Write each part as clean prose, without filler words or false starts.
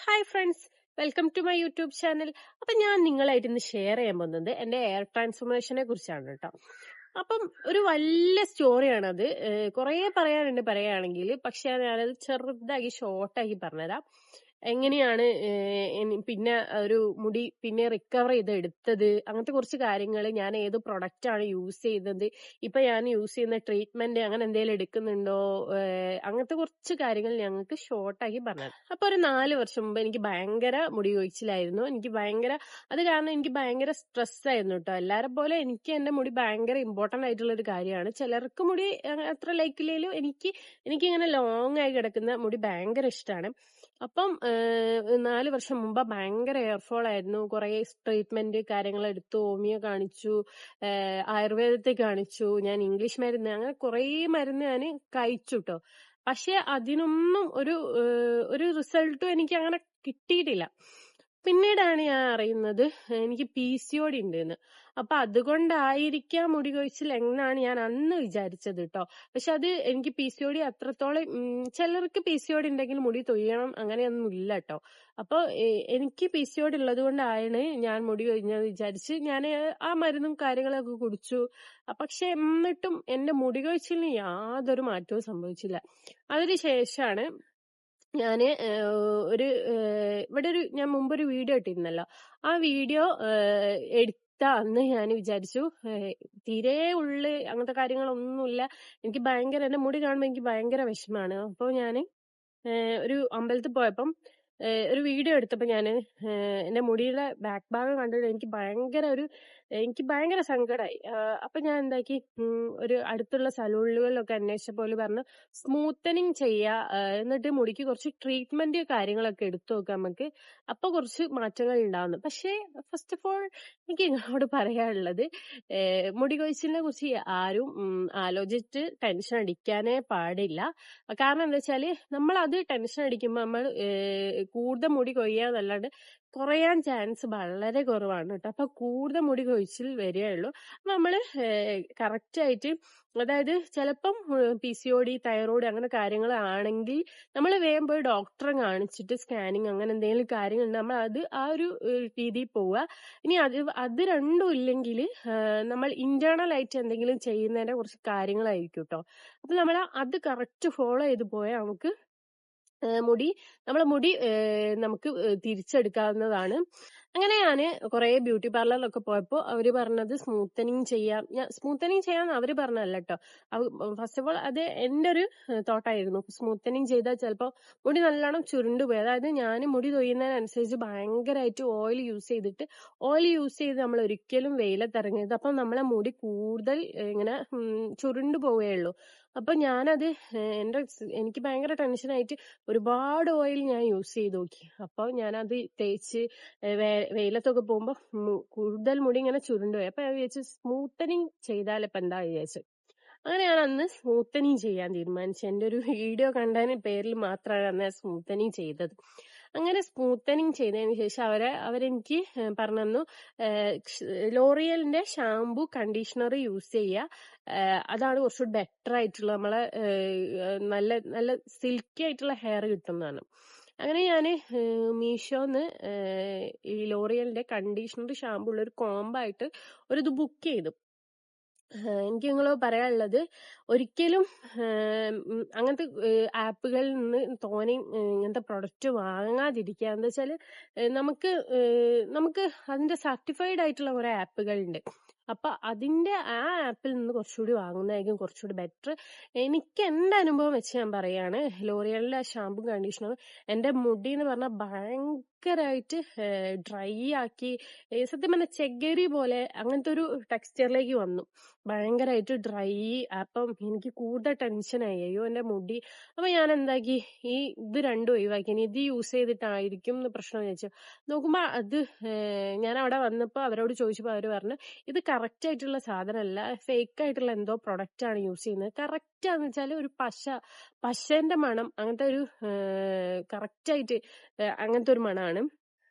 Hi friends, welcome to my YouTube channel. അപ്പൊ ഞാൻ നിങ്ങളായിട്ട് ഇന്ന് ഷെയർ ചെയ്യാൻ പോകുന്നത് എന്റെ എയർ ട്രാൻസ്ഫോർമേഷനെ കുറിച്ചാണ് കേട്ടോ. അപ്പം ഒരു വലിയ സ്റ്റോറിയാണ് അത്. കുറെ പറയാനുണ്ട് പറയുകയാണെങ്കിൽ, പക്ഷെ ഞാനത് ചെറുതാക്കി ഷോർട്ടാക്കി പറഞ്ഞുതരാം. എങ്ങനെയാണ് പിന്നെ ഒരു മുടി പിന്നെ റിക്കവർ ചെയ്ത് എടുത്തത്, അങ്ങനത്തെ കുറച്ച് കാര്യങ്ങൾ, ഞാൻ ഏത് പ്രൊഡക്റ്റ് ആണ് യൂസ് ചെയ്തത്, ഇപ്പൊ ഞാൻ യൂസ് ചെയ്യുന്ന ട്രീറ്റ്മെന്റ് അങ്ങനെ എന്തെങ്കിലും എടുക്കുന്നുണ്ടോ, അങ്ങനത്തെ കുറച്ച് കാര്യങ്ങൾ ഞങ്ങൾക്ക് ഷോർട്ടാക്കി പറഞ്ഞത്. അപ്പൊ ഒരു 4 വർഷം മുമ്പ് എനിക്ക് ഭയങ്കര മുടി കൊഴിച്ചിലായിരുന്നു. അത് കാരണം എനിക്ക് ഭയങ്കര സ്ട്രെസ് ആയിരുന്നു കേട്ടോ. എല്ലാരെ പോലെ എനിക്ക് എന്റെ മുടി ഭയങ്കര ഇമ്പോർട്ടന്റ് ആയിട്ടുള്ള ഒരു കാര്യമാണ്. ചിലർക്ക് മുടി അത്ര ലൈക്കില്ലേലും എനിക്കിങ്ങനെ ലോങ് ആയി കിടക്കുന്ന മുടി ഭയങ്കര ഇഷ്ടമാണ്. അപ്പം 4 വർഷം മുമ്പ് ഭയങ്കര എയർഫോൾ ആയിരുന്നു. കുറെ ട്രീറ്റ്മെന്റ് കാര്യങ്ങൾ എടുത്തു, ഹോമിയോ കാണിച്ചു, ആയുർവേദത്തെ കാണിച്ചു, ഞാൻ ഇംഗ്ലീഷ് മരുന്ന്, അങ്ങനെ കുറെ മരുന്ന് ഞാൻ കഴിച്ചു കേട്ടോ. പക്ഷെ അതിനൊന്നും ഒരു റിസൾട്ടും എനിക്ക് അങ്ങനെ കിട്ടിയിട്ടില്ല. പിന്നീടാണ് ഞാൻ അറിയുന്നത് എനിക്ക് PCOD ഉണ്ടെന്ന്. അപ്പൊ അതുകൊണ്ടായിരിക്കാം മുടി കൊഴിച്ചിൽ എന്നാണ് ഞാൻ അന്ന് വിചാരിച്ചത് കേട്ടോ. പക്ഷെ അത് എനിക്ക് PCOD അത്രത്തോളം, ചിലർക്ക് PCOD ഉണ്ടെങ്കിൽ മുടി തൊയ്യണം അങ്ങനെയൊന്നും ഇല്ല കേട്ടോ. അപ്പൊ എനിക്ക് PCOD ഉള്ളത് കൊണ്ടാണ് ഞാൻ മുടി കൊഴിഞ്ഞത് വിചാരിച്ച് ഞാൻ ആ മരുന്നും കാര്യങ്ങളൊക്കെ കുടിച്ചു. പക്ഷെ എന്നിട്ടും എന്റെ മുടി കൊഴിച്ചിലിന് യാതൊരു മാറ്റവും സംഭവിച്ചില്ല. അതിന് ശേഷമാണ് ഞാന് ഞാൻ മുമ്പൊരു വീഡിയോ ഇട്ടിരുന്നല്ലോ. ആ വീഡിയോ എടുത്ത അന്ന് ഞാൻ വിചാരിച്ചു, തീരെ അങ്ങനത്തെ കാര്യങ്ങളൊന്നുമില്ല. എനിക്ക് ഭയങ്കര, എന്റെ മുടി കാണുമ്പോ എനിക്ക് ഭയങ്കര വിഷമാണ്. അപ്പൊ ഞാന് ഒരു അമ്പലത്തിൽ പോയപ്പം ഒരു വീഡിയോ എടുത്തപ്പോ ഞാന് എന്റെ മുടിയുടെ ബാക്ക് ഭാഗം കണ്ടിട്ട് എനിക്ക് ഭയങ്കര സങ്കടമായി. അപ്പൊ ഞാൻ എന്താക്കി, ഒരു അടുത്തുള്ള സലൂണുകളിലൊക്കെ അന്വേഷിച്ചപ്പോൾ പറഞ്ഞു സ്മൂത്തനിങ് ചെയ്യാ, എന്നിട്ട് മുടിക്ക് കുറച്ച് ട്രീറ്റ്മെന്റ് കാര്യങ്ങളൊക്കെ എടുത്തു നോക്കാം നമുക്ക്, അപ്പൊ കുറച്ച് മാറ്റങ്ങൾ ഉണ്ടാവുന്നു. പക്ഷേ ഫസ്റ്റ് ഓഫ് ഓൾ എനിക്ക് നിങ്ങളോട് പറയാനുള്ളത്, മുടി കൊഴിച്ചിലിനെ കുറിച്ച് ആരും ആലോചിച്ചിട്ട് ടെൻഷൻ അടിക്കാനേ പാടില്ല. കാരണം എന്താ വെച്ചാല് നമ്മൾ അത് ടെൻഷൻ അടിക്കുമ്പോ നമ്മൾ കൂടുതൽ മുടി കൊയ്യാന്നല്ലാണ്ട് കുറയാൻ ചാൻസ് വളരെ കുറവാണ് കേട്ടോ. അപ്പൊ കൂടുതൽ മുടി കൊഴിച്ചിൽ വരികയുള്ളൂ. നമ്മള് കറക്റ്റ് ആയിട്ട്, അതായത് ചിലപ്പം PCOD, തൈറോയ്ഡ് അങ്ങനെ കാര്യങ്ങളാണെങ്കിൽ നമ്മൾ വേഗം പോയി ഡോക്ടറെ കാണിച്ചിട്ട് സ്കാനിങ് അങ്ങനെ എന്തെങ്കിലും കാര്യങ്ങൾ നമ്മൾ ആ ഒരു രീതിയിൽ പോവുക. ഇനി അത് രണ്ടും ഇല്ലെങ്കിൽ നമ്മൾ ഇന്റേണൽ ആയിട്ട് എന്തെങ്കിലും ചെയ്യുന്നതിന്റെ കുറച്ച് കാര്യങ്ങളായിരിക്കും കേട്ടോ. അപ്പൊ നമ്മൾ അത് കറക്റ്റ് ഫോളോ ചെയ്ത് പോയാൽ നമ്മളെ മുടി നമുക്ക് തിരിച്ചെടുക്കാവുന്നതാണ്. അങ്ങനെ ഞാന് കുറെ ബ്യൂട്ടി പാർലറിലൊക്കെ പോയപ്പോ അവര് പറഞ്ഞത് സ്മൂത്തനിങ് ചെയ്യാം. സ്മൂത്തനിങ് ചെയ്യാന്ന് അവര് പറഞ്ഞല്ല കേട്ടോ. ഫസ്റ്റ് ഓഫ് ഓൾ അത് എന്റെ ഒരു തോട്ടായിരുന്നു. സ്മൂത്തനിങ് ചെയ്താൽ ചിലപ്പോ മുടി നല്ലോണം ചുരുണ്ടുപോയി. അതായത് ഞാൻ മുടി തൊയ്യുന്നതിനനുസരിച്ച് ഭയങ്കരമായിട്ട് ഓയിൽ യൂസ് ചെയ്ത് നമ്മൾ ഒരിക്കലും വെയിലത്തിറങ്ങരുത്. അപ്പൊ നമ്മളെ മുടി കൂടുതൽ ഇങ്ങനെ ചുരുണ്ടു പോവുകയുള്ളൂ. അപ്പൊ ഞാനത് എനിക്ക് ഭയങ്കര ടെൻഷനായിട്ട് ഒരുപാട് ഓയിൽ ഞാൻ യൂസ് ചെയ്ത് നോക്കി. അപ്പൊ ഞാനത് തേച്ച് വെയിലത്തൊക്കെ പോകുമ്പോ കൂടുതൽ മുടി ഇങ്ങനെ ചുരുണ്ടുപോയി. അപ്പൊ ഞാൻ വിചാരിച്ചു സ്മൂത്തനിങ് ചെയ്താൽ ഇപ്പൊ എന്താ വിചാരിച്ചു. അങ്ങനെ ഞാൻ അന്ന് സ്മൂത്തനിങ് ചെയ്യാൻ തീരുമാനിച്ചു. എന്റെ ഒരു വീഡിയോ കണ്ടതിന് പേരിൽ മാത്രമാണ് അന്ന് സ്മൂത്തനിങ് ചെയ്തത്. അങ്ങനെ സ്മൂത്തനിങ് ചെയ്തതിന് ശേഷം അവരെനിക്ക് പറഞ്ഞു തന്നു, ലോറിയലിന്റെ ഷാംപൂ കണ്ടീഷണർ യൂസ് ചെയ്യുക, അതാണ് കുറച്ചുകൂടി ബെറ്റർ ആയിട്ടുള്ള, നമ്മളെ നല്ല നല്ല സിൽക്കി ആയിട്ടുള്ള ഹെയർ കിട്ടുന്നതാണ്. അങ്ങനെ ഞാന് മീഷോന്ന് ഈ ലോറിയലിന്റെ കണ്ടീഷണർ ഷാമ്പൂ ഉള്ള ഒരു കോംബോ ആയിട്ട് ഇത് ബുക്ക് ചെയ്തു. എനിക്ക് നിങ്ങളോട് പറയാനുള്ളത്, ഒരിക്കലും അങ്ങനത്തെ ആപ്പുകളിൽ നിന്ന് തോനെ ഇങ്ങനത്തെ പ്രൊഡക്റ്റ് വാങ്ങാതിരിക്കുക. എന്താ വെച്ചാല് നമുക്ക് അതിന്റെ സർട്ടിഫൈഡ് ആയിട്ടുള്ള കുറെ ആപ്പുകളുണ്ട്. അപ്പൊ ആ ആപ്പിൽ നിന്ന് കുറച്ചുകൂടി വാങ്ങുന്നതായിരിക്കും കുറച്ചുകൂടി ബെറ്റർ. എനിക്ക് എന്റെ അനുഭവം വെച്ച് ഞാൻ പറയാണ്, ലോറിയലിലെ ആ ഷാമ്പൂ കണ്ടീഷണർ എന്റെ മുടി എന്ന് പറഞ്ഞാൽ ഭയങ്കരമായിട്ട് ഡ്രൈ ആക്കി, സത്യം പറഞ്ഞ ചെഗരി പോലെ അങ്ങനത്തെ ഒരു ടെക്സ്ചറിലേക്ക് വന്നു. ഭയങ്കരമായിട്ട് ഡ്രൈ. അപ്പം എനിക്ക് കൂടുതൽ ടെൻഷനായി, അയ്യോ എന്റെ മുടി. അപ്പൊ ഞാൻ എന്താക്കി, ഇത് രണ്ടും ഒഴിവാക്കി. ഇനി ഇത് യൂസ് ചെയ്തിട്ടായിരിക്കും എന്ന് പ്രശ്നം വെച്ചു നോക്കുമ്പോ ഞാൻ അവിടെ വന്നപ്പോ അവരോട് ചോദിച്ചപ്പോ അവര് പറഞ്ഞു, ഇത് കറക്റ്റ് ആയിട്ടുള്ള സാധനമല്ല, ഫേക്ക് ആയിട്ടുള്ള എന്തോ പ്രൊഡക്റ്റ് ആണ് യൂസ് ചെയ്യുന്നത്. കറക്റ്റ് ആണെന്ന് വെച്ചാല് ഒരു പശന്റെ മണം, അങ്ങനത്തെ ഒരു കറക്റ്റ് ആയിട്ട് അങ്ങനത്തെ ഒരു മണമാണ്.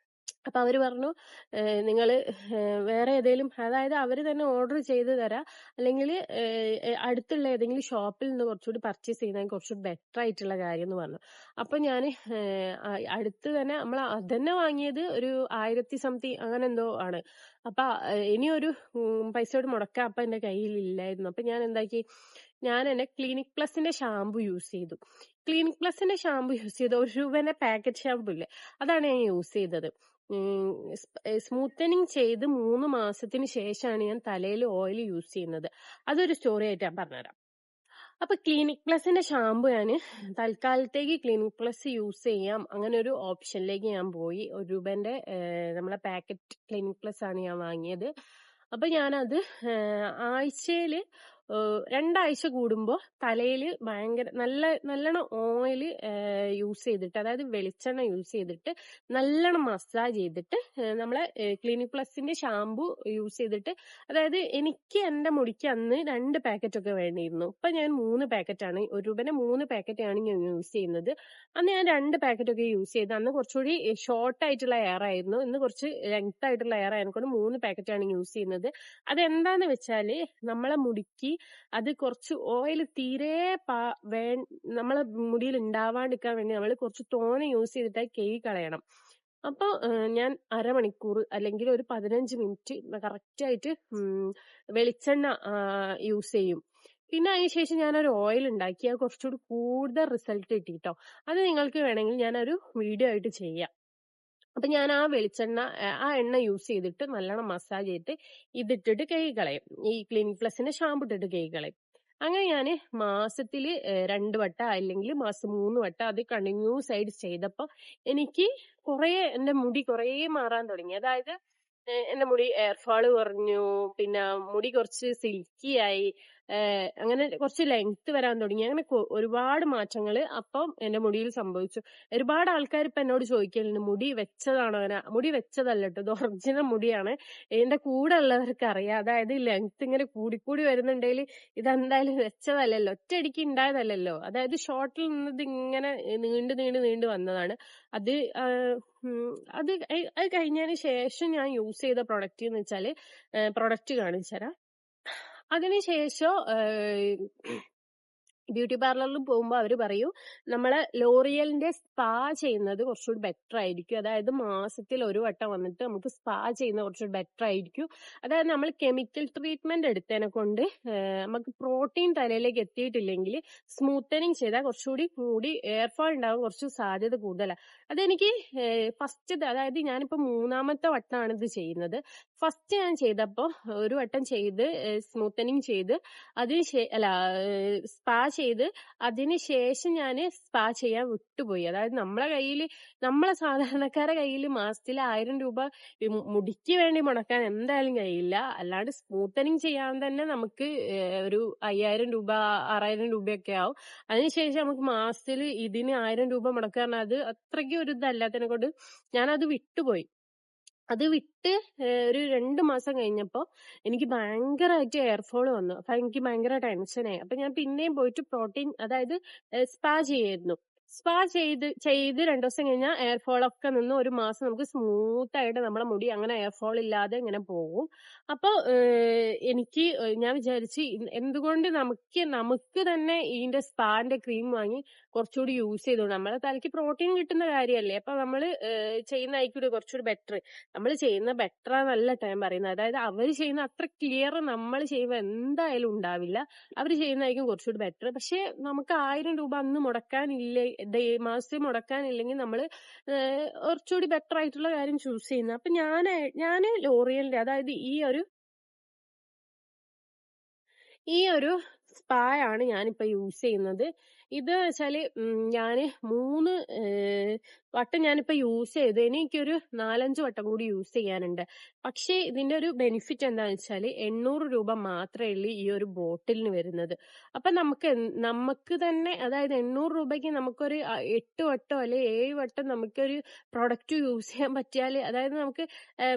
അപ്പൊ അവര് പറഞ്ഞു നിങ്ങള് വേറെ ഏതേലും, അതായത് അവര് തന്നെ ഓർഡർ ചെയ്ത് തരാം, അല്ലെങ്കിൽ അടുത്തുള്ള ഏതെങ്കിലും ഷോപ്പിൽ നിന്ന് കുറച്ചുകൂടി പർച്ചേസ് ചെയ്യുന്നത് കുറച്ചുകൂടി ബെറ്റർ ആയിട്ടുള്ള കാര്യം എന്ന് പറഞ്ഞു. അപ്പൊ ഞാൻ അടുത്ത് തന്നെ നമ്മൾ അതന്നെ വാങ്ങിയത് ഒരു 1000 സംതിങ് അങ്ങനെ എന്തോ ആണ്. അപ്പൊ ഇനിയൊരു പൈസ കൂടി മുടക്കാൻ അപ്പൊ എന്റെ കയ്യിൽ ഇല്ലായിരുന്നു. അപ്പൊ ഞാൻ എന്താക്കി, ഞാൻ എന്നെ ക്ലിനിക് പ്ലസിന്റെ ഷാമ്പു യൂസ് ചെയ്തു. ക്ലിനിക് പ്ലസിന്റെ ഷാമ്പു യൂസ് ചെയ്ത ₹1 പാക്കറ്റ് ഷാമ്പു ഇല്ലേ, അതാണ് ഞാൻ യൂസ് ചെയ്തത്. സ്മൂത്തനിങ് ചെയ്ത് 3 മാസത്തിന് ശേഷമാണ് ഞാൻ തലയിൽ ഓയിൽ യൂസ് ചെയ്യുന്നത്. അതൊരു സ്റ്റോറി ആയിട്ട് ഞാൻ പറഞ്ഞുതരാം. അപ്പൊ ക്ലിനിക് പ്ലസിന്റെ ഷാമ്പു ഞാന് തൽക്കാലത്തേക്ക് ക്ലിനിക് പ്ലസ് യൂസ് ചെയ്യാം അങ്ങനെ ഒരു ഓപ്ഷനിലേക്ക് ഞാൻ പോയി. ₹1 നമ്മളെ പാക്കറ്റ് ക്ലിനിക് പ്ലസ് ആണ് ഞാൻ വാങ്ങിയത്. അപ്പൊ ഞാനത് ആഴ്ചയില് 2 ആഴ്ച കൂടുമ്പോ തലയില് നല്ലോണം ഓയില് യൂസ് ചെയ്തിട്ട്, അതായത് വെളിച്ചെണ്ണ യൂസ് ചെയ്തിട്ട് നല്ലോണം മസാജ് ചെയ്തിട്ട് നമ്മളെ ക്ലിനിക് പ്ലസിന്റെ ഷാമ്പു യൂസ് ചെയ്തിട്ട്, അതായത് എനിക്ക് എന്റെ മുടിക്ക് അന്ന് 2 പാക്കറ്റ് ഒക്കെ വേണ്ടിയിരുന്നു. ഇപ്പൊ ഞാൻ 3 പാക്കറ്റാണ്, ₹1 3 പാക്കറ്റാണ് ഞാൻ യൂസ് ചെയ്യുന്നത്. അന്ന് ഞാൻ 2 പാക്കറ്റ് ഒക്കെ യൂസ് ചെയ്ത്, അന്ന് കുറച്ചുകൂടി ഷോർട്ട് ആയിട്ടുള്ള ഹെയർ ആയിരുന്നു, ഇന്ന് കുറച്ച് ലെങ്ത് ആയിട്ടുള്ള ഹെയർ ആയതുകൊണ്ട് 3 പാക്കറ്റാണ് യൂസ് ചെയ്യുന്നത്. അതെന്താന്ന് വെച്ചാല് നമ്മളെ മുടിക്ക് അത് കുറച്ച് ഓയിൽ തീരെ നമ്മളെ മുടിയിൽ ഉണ്ടാവാണ്ടിരിക്കാൻ വേണ്ടി നമ്മൾ കുറച്ച് തോനെ യൂസ് ചെയ്തിട്ട് കഴുകി കളയണം. അപ്പൊ ഞാൻ അരമണിക്കൂർ അല്ലെങ്കിൽ ഒരു 15 മിനിറ്റ് കറക്റ്റ് ആയിട്ട് വെളിച്ചെണ്ണ യൂസ് ചെയ്യും. പിന്നെ അതിനുശേഷം ഞാനൊരു ഓയിൽ ഉണ്ടാക്കി, അത് കുറച്ചുകൂടി കൂടുതൽ റിസൾട്ട് കിട്ടിട്ടോ. അത് നിങ്ങൾക്ക് വേണമെങ്കിൽ ഞാനൊരു വീഡിയോ ആയിട്ട് ചെയ്യാം. അപ്പൊ ഞാൻ ആ വെളിച്ചെണ്ണ ആ എണ്ണ യൂസ് ചെയ്തിട്ട് നല്ലോണം മസാജ് ചെയ്തിട്ട് ഇതിട്ടിട്ട് കഴുകി കളയും. ഈ ക്ലിനിക് പ്ലസിന്റെ ഷാമ്പു ഇട്ടിട്ട് കഴുകി കളയും. അങ്ങനെ ഞാൻ മാസത്തില് 2 വട്ടം അല്ലെങ്കിൽ മാസം 3 വട്ടം അത് കണ്ടിന്യൂസ് ആയിട്ട് ചെയ്തപ്പോ എനിക്ക് എന്റെ മുടി കുറേ മാറാൻ തുടങ്ങി. അതായത് എന്റെ മുടി എയർ ഫാള് കുറഞ്ഞു, പിന്നെ മുടി കുറച്ച് സിൽക്കി ആയി, അങ്ങനെ കുറച്ച് ലെങ്ത് വരാൻ തുടങ്ങി. അങ്ങനെ ഒരുപാട് മാറ്റങ്ങൾ അപ്പം എന്റെ മുടിയിൽ സംഭവിച്ചു. ഒരുപാട് ആൾക്കാർ ഇപ്പൊ എന്നോട് ചോദിക്കലുണ്ട്, മുടി വെച്ചതാണോ? മുടി വെച്ചതല്ല ട്ടോ, ഇത് ഒറിജിനൽ മുടിയാണ്. എന്റെ കൂടെ ഉള്ളവർക്ക് അറിയാം. അതായത് ലെങ്ത് ഇങ്ങനെ കൂടിക്കൂടി വരുന്നുണ്ടെങ്കിൽ ഇതെന്തായാലും വെച്ചതല്ലല്ലോ, ഒറ്റയടിക്ക് ഉണ്ടായതല്ലല്ലോ. അതായത് ഷോർട്ടിൽ നിന്നത് ഇങ്ങനെ നീണ്ടു വന്നതാണ്. അത് അത് അത് കഴിഞ്ഞതിന് ശേഷം ഞാൻ യൂസ് ചെയ്ത പ്രൊഡക്റ്റ് എന്ന് വെച്ചാല്, പ്രൊഡക്റ്റ് കാണിച്ചു തരാം. അതിനുശേഷം ബ്യൂട്ടി പാർലറിൽ പോകുമ്പോൾ അവര് പറയും നമ്മളെ ലോറിയലിന്റെ സ്പാ ചെയ്യുന്നത് കുറച്ചുകൂടി ബെറ്റർ ആയിരിക്കും. അതായത് മാസത്തിൽ 1 വട്ടം വന്നിട്ട് നമുക്ക് സ്പാ ചെയ്യുന്നത് കുറച്ചുകൂടി ബെറ്റർ ആയിരിക്കും. അതായത് നമ്മൾ കെമിക്കൽ ട്രീറ്റ്മെന്റ് എടുത്തതിനെ കൊണ്ട് നമുക്ക് പ്രോട്ടീൻ തലയിലേക്ക് എത്തിയിട്ടില്ലെങ്കിൽ സ്മൂത്തനിങ് ചെയ്താൽ കുറച്ചുകൂടി മുടി എയർ ഫാൾ ഉണ്ടാവാൻ കുറച്ച് സാധ്യത കൂടുതലാണ്. അതെനിക്ക് അതായത് ഞാനിപ്പോ 3ാമത്തെ വട്ടമാണ് ഇത് ചെയ്യുന്നത്. ഫസ്റ്റ് ഞാൻ ചെയ്തപ്പോ 1 വട്ടം ചെയ്ത് സ്മൂത്തനിങ് ചെയ്ത് സ്പാ ചെയ്ത് അതിനുശേഷം ഞാൻ സ്പാ ചെയ്യാൻ വിട്ടുപോയി. അതായത് നമ്മളെ സാധാരണക്കാരെ കയ്യിൽ മാസത്തിൽ ₹1000 മുടിക്ക് വേണ്ടി മുടക്കാൻ എന്തായാലും കഴിയില്ല. അല്ലാണ്ട് സ്മൂത്തനിങ് ചെയ്യാൻ തന്നെ നമുക്ക് ഒരു ₹5000 ₹6000 ഒക്കെ ആവും. അതിനുശേഷം നമുക്ക് മാസത്തിൽ ഇതിന് ₹1000 മുടക്കുക പറഞ്ഞാൽ അത് അത്രയ്ക്ക് ഒരു ഇതല്ലാത്തതിനെ കൊണ്ട് ഞാനത് വിട്ടുപോയി. അത് വിട്ട് ഒരു 2 മാസം കഴിഞ്ഞപ്പോ എനിക്ക് ഭയങ്കരമായിട്ട് എയർ ഫോൾ വന്നു. അപ്പൊ എനിക്ക് ഭയങ്കര ടെൻഷനായി. അപ്പൊ ഞാൻ പിന്നെയും പോയിട്ട് പ്രോട്ടീൻ, അതായത് സ്പാ ചെയ്യായിരുന്നു. സ്പാ ചെയ്ത് 2 ദിവസം കഴിഞ്ഞാൽ എയർ ഫോൾ ഒക്കെ നിന്ന് 1 മാസം നമുക്ക് സ്മൂത്ത് ആയിട്ട് നമ്മുടെ മുടി അങ്ങനെ എയർ ഫോൾ ഇല്ലാതെ ഇങ്ങനെ പോകും. അപ്പൊ എനിക്ക് ഞാൻ വിചാരിച്ച് എന്തുകൊണ്ട് നമുക്ക് തന്നെ ഇതിന്റെ സ്പാന്റെ ക്രീം വാങ്ങി കുറച്ചുകൂടി യൂസ് ചെയ്തോളൂ. നമ്മളെ തലയ്ക്ക് പ്രോട്ടീൻ കിട്ടുന്ന കാര്യമല്ലേ. അപ്പൊ നമ്മള് ചെയ്യുന്നതായിരിക്കും കുറച്ചുകൂടി ബെറ്റർ. നമ്മൾ ചെയ്യുന്ന ബെറ്റർ ആണെന്നല്ല ഞാൻ പറയുന്നത്. അതായത് അവർ ചെയ്യുന്ന അത്ര ക്ലിയർ നമ്മൾ ചെയ്യുമ്പോൾ എന്തായാലും ഉണ്ടാവില്ല. അവർ ചെയ്യുന്നതായിരിക്കും കുറച്ചുകൂടി ബെറ്റർ. പക്ഷെ നമുക്ക് ₹1000 അന്ന് മുടക്കാനില്ലേ, മാസത്തിൽ മുടക്കാനില്ലെങ്കിൽ നമ്മൾ കുറച്ചുകൂടി ബെറ്റർ ആയിട്ടുള്ള കാര്യം ചൂസ് ചെയ്യുന്നത്. അപ്പൊ ഞാന് ലോറിയലിന്റെ, അതായത് ഈ ഒരു സ്പാ ആണ് ഞാനിപ്പോ യൂസ് ചെയ്യുന്നത്. ഇത് വെച്ചാല് ഞാന് 3 വട്ടം ഞാനിപ്പോ യൂസ് ചെയ്തു. എനിക്കൊരു 4-5 വട്ടം കൂടി യൂസ് ചെയ്യാനുണ്ട്. പക്ഷേ ഇതിന്റെ ഒരു ബെനിഫിറ്റ് എന്താന്ന് വെച്ചാല് ₹800 മാത്രമേ ഉള്ളൂ ഈ ഒരു ബോട്ടിലിന് വരുന്നത്. അപ്പൊ നമുക്ക് തന്നെ, അതായത് ₹800 നമുക്കൊരു 8 വട്ടോ അല്ലെങ്കിൽ 7 വട്ടം നമുക്കൊരു പ്രൊഡക്റ്റ് യൂസ് ചെയ്യാൻ പറ്റിയാല്, അതായത് നമുക്ക്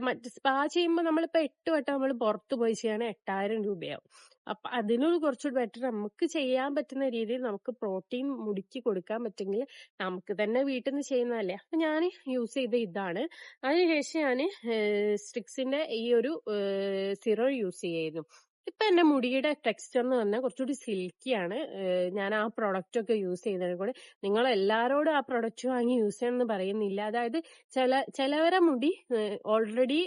മറ്റ് സ്പാ ചെയ്യുമ്പോൾ നമ്മളിപ്പോ 8 വട്ടം നമ്മൾ പുറത്ത് പോയി ചെയ്യണേ ₹8000 ആവും. അപ്പൊ അതിനൊരു കുറച്ചുകൂടി ബെറ്റർ നമുക്ക് ചെയ്യാൻ പറ്റുന്ന രീതിയിൽ നമുക്ക് പ്രോട്ടീൻ മുടിക്ക് കൊടുക്കാൻ പറ്റുമെങ്കിൽ നമുക്ക് തന്നെ വീട്ടിൽ നിന്ന് ചെയ്യുന്നതല്ലേ. അപ്പൊ ഞാൻ യൂസ് ചെയ്ത ഇതാണ്. അതിനുശേഷം ഞാൻ സ്ട്രിക്സിന്റെ ഈ ഒരു സിറോ യൂസ് ചെയ്യുന്നു. ഇപ്പൊ എന്റെ മുടിയുടെ ടെക്സ്ചർ എന്ന് പറഞ്ഞാൽ കുറച്ചുകൂടി സിൽക്കിയാണ്. ഞാൻ ആ പ്രൊഡക്റ്റ് ഒക്കെ യൂസ് ചെയ്തതിനെ കൂടെ നിങ്ങൾ എല്ലാരോടും ആ പ്രൊഡക്റ്റ് വാങ്ങി യൂസ് ചെയ്യണമെന്ന് പറയുന്നില്ല. അതായത് ചിലവരെ മുടി ഓൾറെഡി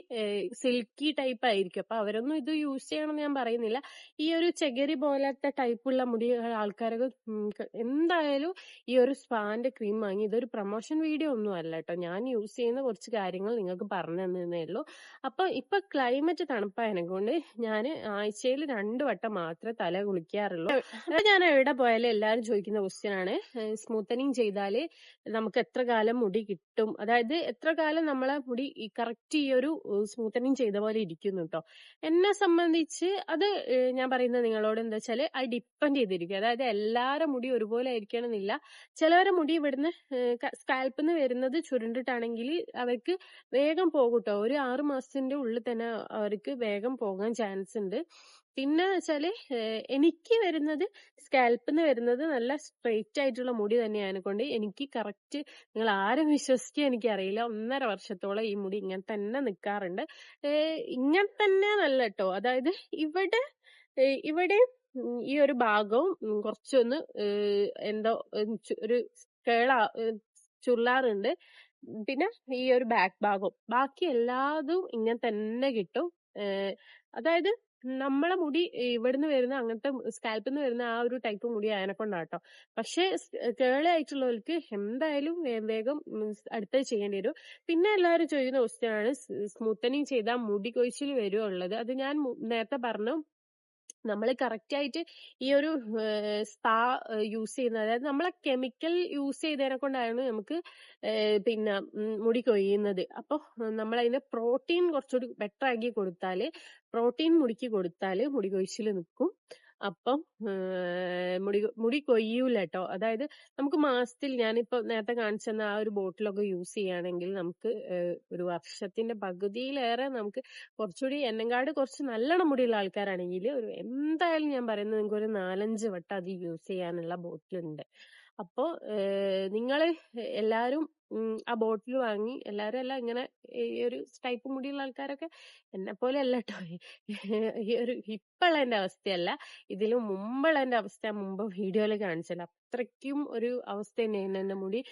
സിൽക്കി ടൈപ്പ് ആയിരിക്കും. അപ്പൊ അവരൊന്നും ഇത് യൂസ് ചെയ്യണമെന്ന് ഞാൻ പറയുന്നില്ല. ഈ ഒരു ചകിരി പോലത്തെ ടൈപ്പുള്ള മുടി ആൾക്കാരൊക്കെ എന്തായാലും ഈ ഒരു സ്പാന്റെ ക്രീം വാങ്ങി. ഇതൊരു പ്രൊമോഷൻ വീഡിയോ ഒന്നും അല്ല കേട്ടോ, ഞാൻ യൂസ് ചെയ്യുന്ന കുറച്ച് കാര്യങ്ങൾ നിങ്ങൾക്ക് പറഞ്ഞു തന്നേ ഉള്ളൂ. അപ്പൊ ഇപ്പൊ ക്ലൈമറ്റ് തണുപ്പായതിനെ കൊണ്ട് ഞാൻ ആഴ്ചയിൽ 2 വട്ടം മാത്രമേ തല കുളിക്കാറുള്ളൂ. അപ്പൊ ഞാൻ എവിടെ പോയാലും എല്ലാവരും ചോദിക്കുന്ന ക്വസ്റ്റ്യൻ ആണ്, സ്മൂത്തനിങ് ചെയ്താല് നമുക്ക് എത്ര കാലം മുടി കിട്ടും, അതായത് എത്ര കാലം നമ്മളെ മുടി കറക്റ്റ് ഈ ഒരു സ്മൂത്തനിങ് ചെയ്ത പോലെ ഇരിക്കുന്നു കേട്ടോ. എന്നെ സംബന്ധിച്ച് അത് ഞാൻ പറയുന്നത് നിങ്ങളോട് എന്താ വെച്ചാല് അത് ഡിപ്പെൻഡ് ചെയ്തിരിക്കും. അതായത് എല്ലാവരുടെ മുടി ഒരുപോലെ ആയിരിക്കണമെന്നില്ല. ചിലവരുടെ മുടി ഇവിടുന്ന് സ്കാൽപ്പിൽ നിന്ന് വരുന്നത് ചുരുണ്ടിട്ടാണെങ്കിൽ അവർക്ക് വേഗം പോകും കേട്ടോ. ഒരു 6 മാസത്തിന്റെ ഉള്ളിൽ തന്നെ അവർക്ക് വേഗം പോകാൻ ചാൻസ് ഉണ്ട്. പിന്നെ വെച്ചാല് എനിക്ക് വരുന്നത് സ്കാൽപ്പിൽ നിന്ന് വരുന്നത് നല്ല സ്ട്രെയിറ്റ് ആയിട്ടുള്ള മുടി തന്നെയാണ് കൊണ്ട് എനിക്ക് കറക്റ്റ്, നിങ്ങൾ ആരും വിശ്വസിക്കുക എനിക്കറിയില്ല, 1.5 വർഷത്തോളം ഈ മുടി ഇങ്ങനെ തന്നെ നിൽക്കാറുണ്ട്. ഇങ്ങനെ തന്നെ നല്ല കേട്ടോ. അതായത് ഇവിടെ ഈ ഒരു ഭാഗവും കുറച്ചൊന്ന് എന്തോ ഒരു കേള ചുരുളാറുണ്ട്. പിന്നെ ഈ ഒരു ബാക്ക് ഭാഗവും, ബാക്കി എല്ലാതും ഇങ്ങനെ തന്നെ കിട്ടും. അതായത് നമ്മളെ മുടി ഇവിടുന്ന് വരുന്ന അങ്ങനത്തെ സ്കാൽപ്പിൽ നിന്ന് വരുന്ന ആ ഒരു ടൈപ്പ് മുടി ആയനെക്കൊണ്ടാട്ടോ. പക്ഷെ കേളി ആയിട്ടുള്ളവർക്ക് എന്തായാലും വേഗം അടുത്തത് ചെയ്യേണ്ടി വരും. പിന്നെ എല്ലാവരും ചോദിക്കുന്ന ക്വസ്റ്റ്യൻ ആണ്, സ്മൂത്തനിങ് ചെയ്താൽ മുടി കൊഴിച്ചിൽ വരുമോ ഉള്ളത്. അത് ഞാൻ നേരത്തെ പറഞ്ഞു, നമ്മൾ കറക്റ്റ് ആയിട്ട് ഈ ഒരു സ്പാ യൂസ് ചെയ്യുന്നത്, അതായത് നമ്മളെ കെമിക്കൽ യൂസ് ചെയ്തതിനെ കൊണ്ടാണ് നമുക്ക് പിന്നെ മുടി കൊഴിയുന്നത്. അപ്പൊ നമ്മൾ അതിന് പ്രോട്ടീൻ കുറച്ചുകൂടി ബെറ്റർ ആക്കി കൊടുത്താല്, പ്രോട്ടീൻ മുടിക്ക് കൊടുത്താല് മുടി കൊഴിച്ചിൽ നിൽക്കും. അപ്പം മുടി കൊയ്യൂല കേട്ടോ. അതായത് നമുക്ക് മാസത്തിൽ, ഞാനിപ്പോ നേരത്തെ കാണിച്ചെന്ന ആ ഒരു ബോട്ടിലൊക്കെ യൂസ് ചെയ്യുകയാണെങ്കിൽ നമുക്ക് ഒരു വർഷത്തിന്റെ പകുതിയിലേറെ നമുക്ക് കുറച്ചുകൂടി എന്നെങ്കാട് കുറച്ച് നല്ലോണം മുടിയുള്ള ആൾക്കാരാണെങ്കിൽ എന്തായാലും ഞാൻ പറയുന്നത് നിങ്ങൾക്ക് ഒരു 4-5 വട്ടം അത് യൂസ് ചെയ്യാനുള്ള ബോട്ടിലുണ്ട്. അപ്പോ നിങ്ങള് എല്ലാരും ആ ബോട്ടിൽ വാങ്ങി, എല്ലാരും അല്ല, ഇങ്ങനെ ഈ ഒരു ടൈപ്പ് മുടിയുള്ള ആൾക്കാരൊക്കെ എന്നെ പോലെ അല്ല കേട്ടോ. ഈ ഒരു ഇപ്പോഴുള്ള എന്റെ അവസ്ഥയല്ല, ഇതിലും മുമ്പുള്ള എന്റെ അവസ്ഥ മുമ്പ് വീഡിയോയിൽ കാണിച്ചല്ലോ. അത്രയ്ക്കും ഒരു അവസ്ഥ തന്നെയാണ് എന്റെ മുടി.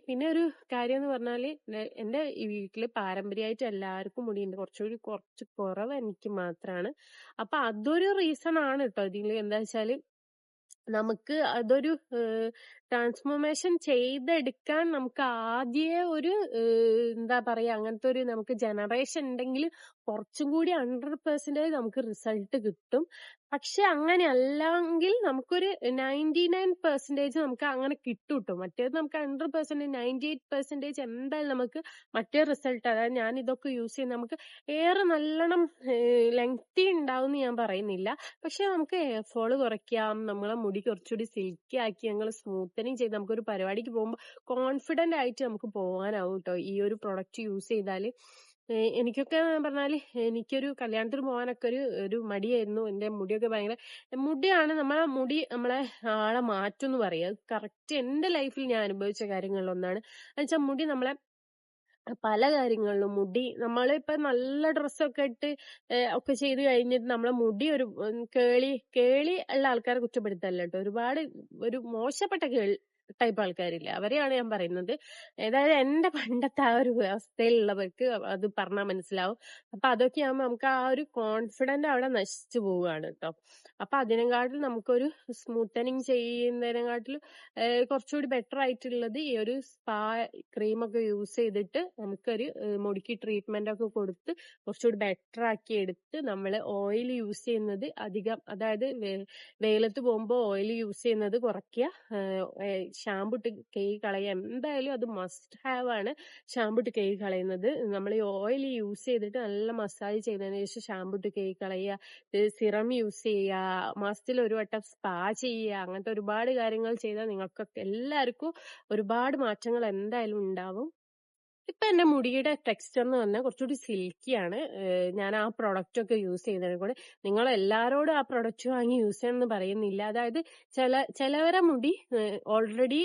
പിന്നെ ഒരു കാര്യം എന്ന് പറഞ്ഞാല് എന്റെ ഈ വീട്ടില് പാരമ്പര്യമായിട്ട് എല്ലാവർക്കും മുടിയുണ്ട്, കുറച്ച് കുറവ് എനിക്ക് മാത്രമാണ്. അപ്പൊ അതൊരു റീസൺ ആണ് കേട്ടോ ഇതില്. എന്താ വെച്ചാല് നമുക്ക് അതൊരു ട്രാൻസ്ഫോർമേഷൻ ചെയ്തെടുക്കാൻ നമുക്ക് ആദ്യമേ ഒരു എന്താ പറയാ, അങ്ങനത്തെ ഒരു നമുക്ക് ജനറേഷൻ ഉണ്ടെങ്കിൽ കുറച്ചും കൂടി 100% നമുക്ക് റിസൾട്ട് കിട്ടും. പക്ഷെ അങ്ങനെ അല്ലെങ്കിൽ നമുക്കൊരു 99% നമുക്ക് അങ്ങനെ കിട്ടും കേട്ടോ. മറ്റേത് നമുക്ക് 100%, 98% എന്തായാലും നമുക്ക് മറ്റേ റിസൾട്ട്, അതായത് ഞാൻ ഇതൊക്കെ യൂസ് ചെയ്യുന്ന നമുക്ക് ഏറെ നല്ലോണം ലെങ്തി ഉണ്ടാവും എന്ന് ഞാൻ പറയുന്നില്ല. പക്ഷെ നമുക്ക് ഹെയർ ഫോള് കുറയ്ക്കാം, നമ്മളെ മുടി കുറച്ചുകൂടി സിൽക്കി ആക്കി ഞങ്ങൾ സ്മൂത്തനിങ് ചെയ്ത് നമുക്കൊരു പരിപാടിക്ക് പോകുമ്പോൾ കോൺഫിഡന്റ് ആയിട്ട് നമുക്ക് പോകാനാവും കേട്ടോ ഈ ഒരു പ്രൊഡക്റ്റ് യൂസ് ചെയ്താല്. എനിക്കൊക്കെ പറഞ്ഞാല് എനിക്കൊരു കല്യാണത്തിന് പോകാനൊക്കെ ഒരു മടിയായിരുന്നു. എന്റെ മുടിയൊക്കെ മുടിയാണ് നമ്മളെ ആളെ മാറ്റും എന്ന് പറയാ. കറക്റ്റ് എന്റെ ലൈഫിൽ ഞാൻ അനുഭവിച്ച കാര്യങ്ങളിലൊന്നാണ്. എന്നുവെച്ചാൽ മുടി നമ്മളെ പല കാര്യങ്ങളിലും, നമ്മളിപ്പോ നല്ല ഡ്രസ്സൊക്കെ ഇട്ട് ഒക്കെ ചെയ്ത് കഴിഞ്ഞിട്ട് നമ്മളെ മുടി ഒരു കേളി ഉള്ള ആൾക്കാരെ കുറ്റപ്പെടുത്തല്ല കേട്ടോ. ഒരുപാട് ഒരു മോശപ്പെട്ട ടൈപ്പ് ആൾക്കാരില്ല, അവരെയാണ് ഞാൻ പറയുന്നത്. അതായത് എന്റെ പണ്ടത്തെ ആ ഒരു അവസ്ഥയിലുള്ളവർക്ക് അത് പറഞ്ഞാൽ മനസ്സിലാവും. അപ്പൊ അതൊക്കെ ആകുമ്പോ നമുക്ക് ആ ഒരു കോൺഫിഡന്റ് അവിടെ നശിച്ചു പോവുകയാണ് കേട്ടോ. അപ്പൊ അതിനെക്കാട്ടിലും നമുക്കൊരു സ്മൂത്തനിങ് ചെയ്യുന്നതിനെക്കാട്ടിലും കുറച്ചുകൂടി ബെറ്റർ ആയിട്ടുള്ളത് ഈ ഒരു സ്പാ ക്രീമൊക്കെ യൂസ് ചെയ്തിട്ട് നമുക്കൊരു മുടിക്ക് ട്രീറ്റ്മെന്റ് ഒക്കെ കൊടുത്ത് കുറച്ചുകൂടി ബെറ്റർ ആക്കി എടുത്ത് നമ്മൾ ഓയിൽ യൂസ് ചെയ്യുന്നത് അധികം, അതായത് വെയിലത്ത് പോകുമ്പോൾ ഓയിൽ യൂസ് ചെയ്യുന്നത് കുറയ്ക്കുക. ഷാമ്പു ഇട്ട് കഴുകി കളയുക, എന്തായാലും അത് മസ്റ്റ് ഹാവ് ആണ്. ഷാമ്പു ഇട്ട് കഴുകി കളയുന്നത്, നമ്മൾ ഈ ഓയിൽ യൂസ് ചെയ്തിട്ട് നല്ല മസാജ് ചെയ്തതിനു ശേഷം ഷാമ്പു ഇട്ട് കഴുകി കളയുക, സിറം യൂസ് ചെയ്യുക, മാസത്തിൽ ഒരു വട്ടം സ്പാ ചെയ്യുക, അങ്ങനത്തെ ഒരുപാട് കാര്യങ്ങൾ ചെയ്താൽ നിങ്ങൾക്കൊക്കെ എല്ലാവർക്കും ഒരുപാട് മാറ്റങ്ങൾ എന്തായാലും ഉണ്ടാവും. ഇപ്പൊ എന്റെ മുടിയുടെ ടെക്സ്ചർ എന്ന് പറഞ്ഞാൽ കുറച്ചുകൂടി സിൽക്കിയാണ്. ഞാൻ ആ പ്രൊഡക്റ്റ് ഒക്കെ യൂസ് ചെയ്യുന്നതിനെ കൂടെ നിങ്ങൾ എല്ലാരോടും ആ പ്രൊഡക്റ്റ് വാങ്ങി യൂസ് ചെയ്യണമെന്ന് പറയുന്നില്ല. അതായത് ചിലവരെ മുടി ഓൾറെഡി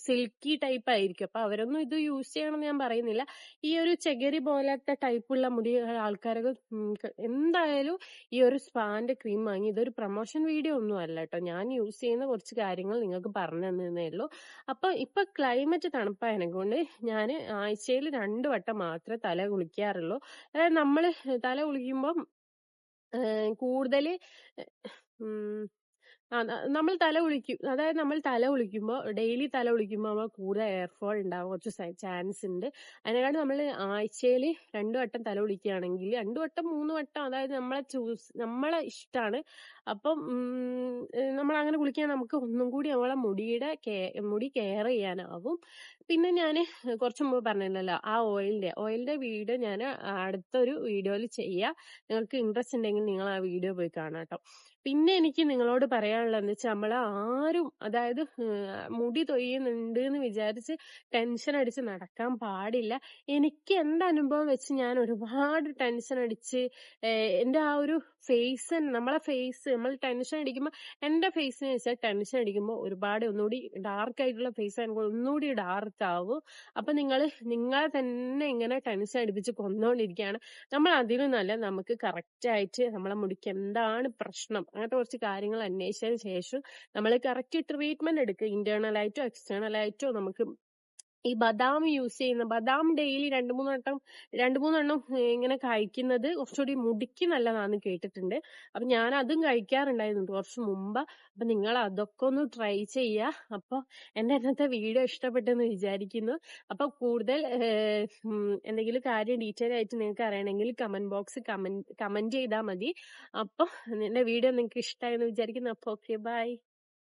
സിൽക്കി ടൈപ്പ് ആയിരിക്കും. അപ്പൊ അവരൊന്നും ഇത് യൂസ് ചെയ്യണമെന്ന് ഞാൻ പറയുന്നില്ല. ഈ ഒരു ചകിരി പോലത്തെ ടൈപ്പുള്ള മുടി ആൾക്കാരൊക്കെ എന്തായാലും ഈ ഒരു സ്പാന്റെ ക്രീം വാങ്ങി. ഇതൊരു പ്രൊമോഷൻ വീഡിയോ ഒന്നും അല്ല കേട്ടോ. ഞാൻ യൂസ് ചെയ്യുന്ന കുറച്ച് കാര്യങ്ങൾ നിങ്ങൾക്ക് പറഞ്ഞു തന്നേ ഉള്ളൂ. അപ്പൊ ഇപ്പൊ ക്ലൈമറ്റ് തണുപ്പായതിനെ കൊണ്ട് ഞാൻ ആഴ്ചയിൽ 2 വട്ടം മാത്രമേ തല കുളിക്കാറുള്ളൂ. അതായത് നമ്മള് തല കുളിക്കുമ്പം കൂടുതല് നമ്മൾ തല കുളിക്കും. അതായത് നമ്മൾ തല കുളിക്കുമ്പോൾ ഡെയിലി തല കുളിക്കുമ്പോൾ നമ്മൾ കൂടുതൽ എയർ ഫോൾ ഉണ്ടാവാൻ കുറച്ച് ചാൻസ് ഉണ്ട്. അതിനെക്കാളും നമ്മൾ ആഴ്ചയിൽ 2 വട്ടം തല കുളിക്കുകയാണെങ്കിൽ 2 വട്ടം 3 വട്ടം, അതായത് നമ്മളെ ഇഷ്ടമാണ്. അപ്പം നമ്മൾ അങ്ങനെ കുളിക്കാൻ നമുക്ക് ഒന്നും കൂടി നമ്മളെ മുടി കെയർ ചെയ്യാനാവും. പിന്നെ ഞാൻ കുറച്ച് മുമ്പ് പറഞ്ഞിരുന്നല്ലോ ആ ഓയിലിന്റെ വീഡിയോ ഞാൻ അടുത്തൊരു വീഡിയോയിൽ ചെയ്യാം. നിങ്ങൾക്ക് ഇൻട്രസ്റ്റ് ഉണ്ടെങ്കിൽ നിങ്ങൾ ആ വീഡിയോ പോയി കാണാം കേട്ടോ. പിന്നെ എനിക്ക് നിങ്ങളോട് പറയാനുള്ളത് എന്ന് വെച്ചാൽ ആരും, അതായത് മുടി തൊയ്യുന്നുണ്ട് എന്ന് വിചാരിച്ച് ടെൻഷൻ അടിച്ച് നടക്കാൻ പാടില്ല. എനിക്ക് എന്റെ അനുഭവം വെച്ച് ഞാൻ ഒരുപാട് ടെൻഷൻ അടിച്ച് എന്റെ ആ ഒരു ഫേസ്, നമ്മൾ ടെൻഷൻ അടിക്കുമ്പോൾ എന്റെ ഫേസിന് വെച്ചാൽ ടെൻഷൻ അടിക്കുമ്പോൾ ഒരുപാട് ഒന്നുകൂടി ഡാർക്ക് ആയിട്ടുള്ള ഫേസ് ആണെങ്കിൽ ഒന്നുകൂടി ഡാർക്ക് ആവും. അപ്പൊ നിങ്ങളെ തന്നെ ഇങ്ങനെ ടെൻഷൻ അടിപ്പിച്ച് കൊന്നുകൊണ്ടിരിക്കുകയാണ്. നമ്മൾ അതിലും നല്ല നമുക്ക് കറക്റ്റ് ആയിട്ട് നമ്മളെ മുടിക്ക് എന്താണ് പ്രശ്നം അങ്ങനത്തെ കുറച്ച് കാര്യങ്ങൾ അന്വേഷിച്ചതിന് ശേഷം നമ്മൾ കറക്റ്റ് ട്രീറ്റ്മെന്റ് എടുക്കുക. ഇന്റേണൽ ആയിട്ടോ എക്സ്റ്റേണൽ ആയിട്ടോ നമുക്ക് ഈ ബദാം യൂസ് ചെയ്യുന്ന ബദാം ഡെയിലി 2-3 എണ്ണം ഇങ്ങനെ കഴിക്കുന്നത് കുറച്ചുകൂടി മുടിക്ക് നല്ലതാണെന്ന് കേട്ടിട്ടുണ്ട്. അപ്പൊ ഞാൻ അതും കഴിക്കാറുണ്ടായിരുന്നു കുറച്ച് മുമ്പ്. അപ്പൊ നിങ്ങൾ അതൊക്കെ ഒന്ന് ട്രൈ ചെയ്യുക. അപ്പൊ എന്റെ ഇന്നത്തെ വീഡിയോ ഇഷ്ടപ്പെട്ടെന്ന് വിചാരിക്കുന്നു. അപ്പൊ കൂടുതൽ എന്തെങ്കിലും കാര്യം ഡീറ്റെയിൽ ആയിട്ട് നിങ്ങൾക്ക് അറിയണമെങ്കിൽ കമന്റ് ബോക്സ് കമന്റ് ചെയ്താൽ മതി. അപ്പൊ എന്റെ വീഡിയോ നിങ്ങൾക്ക് ഇഷ്ടമായെന്ന് വിചാരിക്കുന്നു. അപ്പൊ ഓക്കെ, ബൈ.